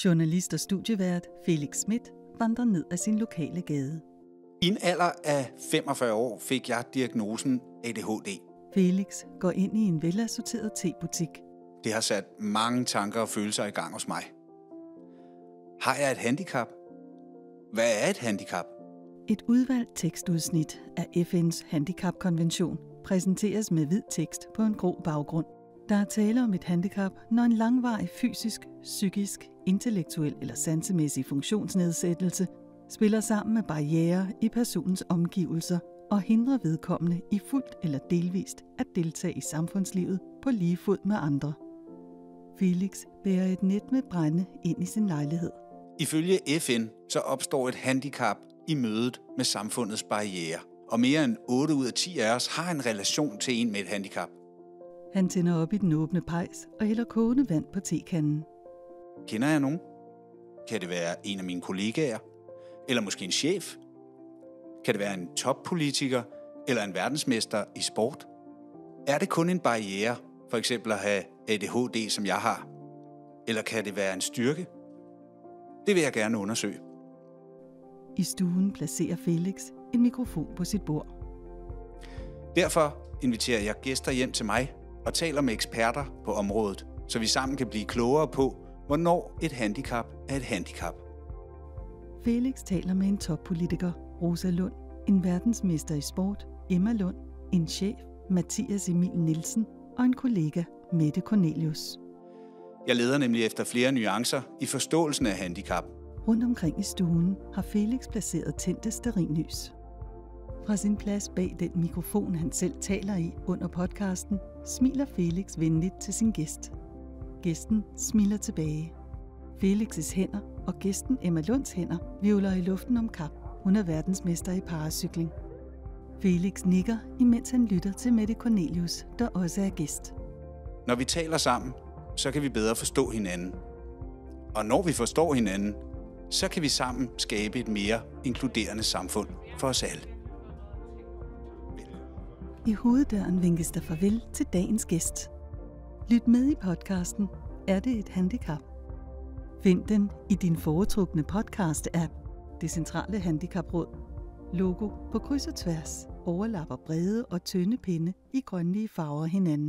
Journalist og studievært Felix Smith vandrer ned ad sin lokale gade. I en alder af 45 år fik jeg diagnosen ADHD. Felix går ind i en velassorteret tebutik. Det har sat mange tanker og følelser i gang hos mig. Har jeg et handicap? Hvad er et handicap? Et udvalgt tekstudsnit af FN's handicapkonvention præsenteres med hvid tekst på en grå baggrund. Der er tale om et handicap, når en langvarig fysisk, psykisk, intellektuel eller sansemæssig funktionsnedsættelse spiller sammen med barrierer i personens omgivelser og hindrer vedkommende i fuldt eller delvist at deltage i samfundslivet på lige fod med andre. Felix bærer et net med brænde ind i sin lejlighed. Ifølge FN så opstår et handicap i mødet med samfundets barrierer, og mere end 8 ud af 10 af os har en relation til en med et handicap. Han tænder op i den åbne pejs og hælder kogende vand på tekanden. Kender jeg nogen? Kan det være en af mine kollegaer? Eller måske en chef? Kan det være en toppolitiker eller en verdensmester i sport? Er det kun en barriere, for eksempel at have ADHD, som jeg har? Eller kan det være en styrke? Det vil jeg gerne undersøge. I stuen placerer Felix en mikrofon på sit bord. Derfor inviterer jeg gæster hjem til mig og taler med eksperter på området, så vi sammen kan blive klogere på, hvornår et handicap er et handicap. Felix taler med en toppolitiker, Rosa Lund, en verdensmester i sport, Emma Lund, en chef, Mathias Emil Nielsen og en kollega, Mette Cornelius. Jeg leder nemlig efter flere nuancer i forståelsen af handicap. Rundt omkring i stuen har Felix placeret tændte stearinlys. Fra sin plads bag den mikrofon, han selv taler i under podcasten, smiler Felix venligt til sin gæst. Gæsten smiler tilbage. Felix' hænder og gæsten Emma Lunds hænder hvirvler i luften om kap. Hun er verdensmester i paracykling. Felix nikker, imens han lytter til Mette Cornelius, der også er gæst. Når vi taler sammen, så kan vi bedre forstå hinanden. Og når vi forstår hinanden, så kan vi sammen skabe et mere inkluderende samfund for os alle. I hoveddøren vinkes der farvel til dagens gæst. Lyt med i podcasten Er det et handicap? Find den i din foretrukne podcast-app, Det Centrale Handicapråd. Logo på kryds og tværs overlapper brede og tynde pinde i grønlige farver hinanden.